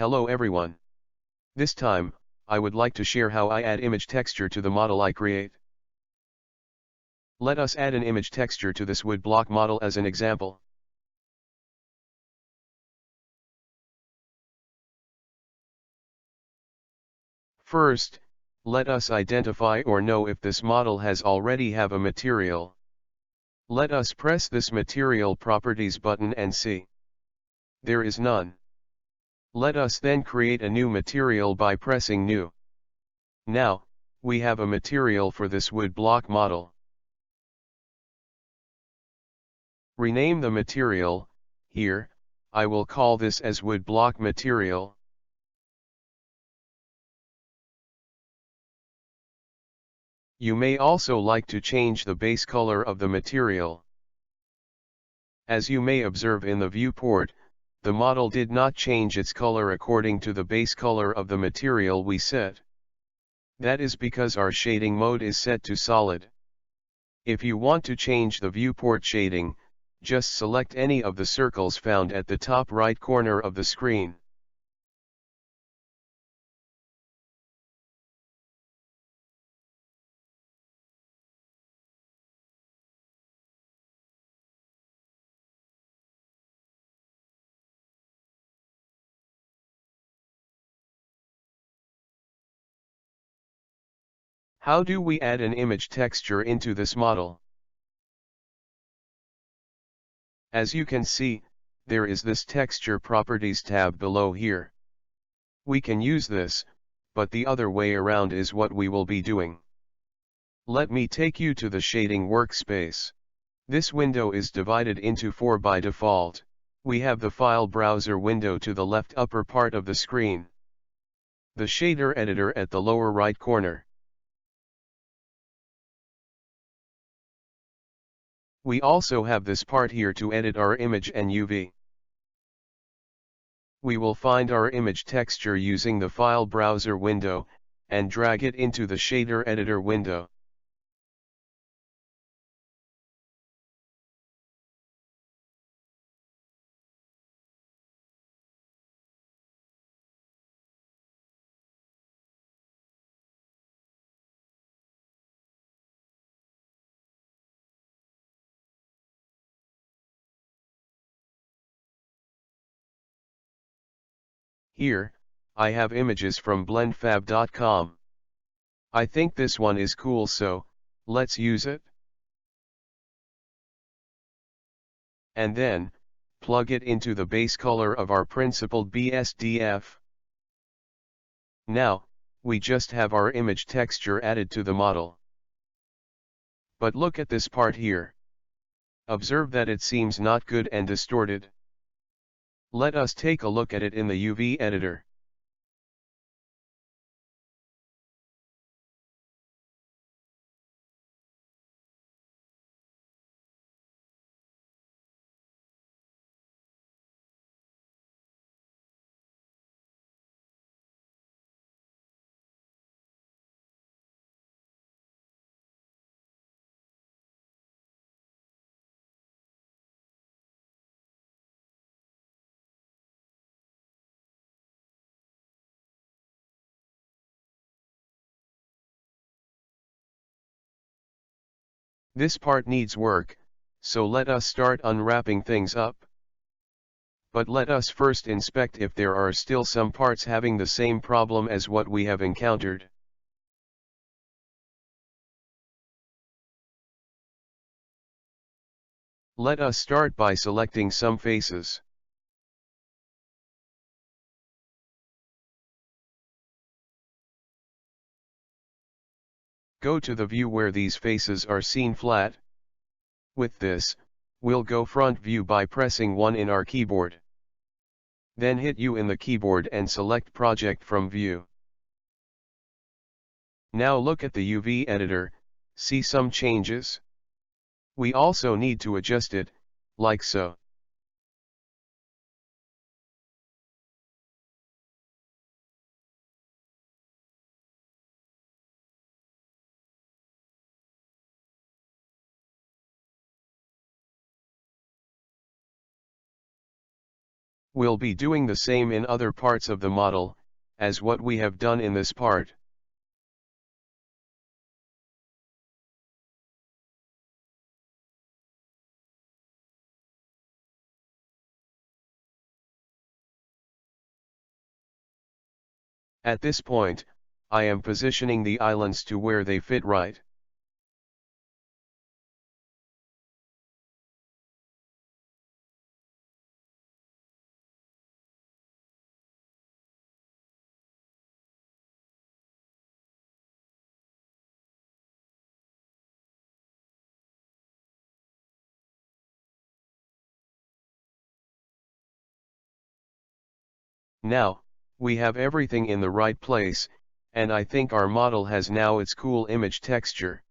Hello everyone. This time, I would like to share how I add image texture to the model I create. Let us add an image texture to this wood block model as an example. First, let us identify or know if this model has already have a material. Let us press this material properties button and see. There is none. Let us then create a new material by pressing new. Now, we have a material for this wood block model. Rename the material. Here, I will call this as wood block material. You may also like to change the base color of the material. As you may observe in the viewport, the model did not change its color according to the base color of the material we set. That is because our shading mode is set to solid. If you want to change the viewport shading, just select any of the circles found at the top right corner of the screen. How do we add an image texture into this model? As you can see, there is this texture properties tab below here. We can use this, but the other way around is what we will be doing. Let me take you to the shading workspace. This window is divided into 4 by default. We have the file browser window to the left upper part of the screen. The shader editor at the lower right corner. We also have this part here to edit our image and UV. We will find our image texture using the file browser window, and drag it into the shader editor window. Here, I have images from blendfab.com. I think this one is cool, so let's use it. And then, plug it into the base color of our principled BSDF. Now, we just have our image texture added to the model. But look at this part here. Observe that it seems not good and distorted. Let us take a look at it in the UV editor. This part needs work, so let us start unwrapping things up. But let us first inspect if there are still some parts having the same problem as what we have encountered. Let us start by selecting some faces. Go to the view where these faces are seen flat. With this, we'll go front view by pressing 1 in our keyboard. Then hit U in the keyboard and select Project from View. Now look at the UV editor, see some changes? We also need to adjust it, like so. We'll be doing the same in other parts of the model, as what we have done in this part. At this point, I am positioning the islands to where they fit right. Now, we have everything in the right place, and I think our model has now its cool image texture.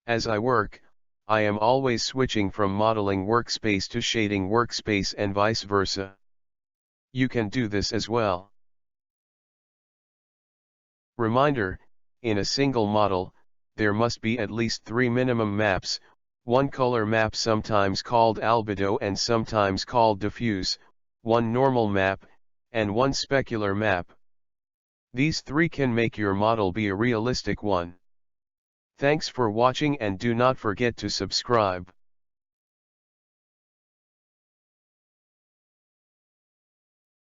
As I work, I am always switching from modeling workspace to shading workspace and vice versa. You can do this as well. Reminder, in a single model, there must be at least 3 minimum maps, one color map sometimes called albedo and sometimes called diffuse, one normal map, and one specular map. These 3 can make your model be a realistic one. Thanks for watching and do not forget to subscribe.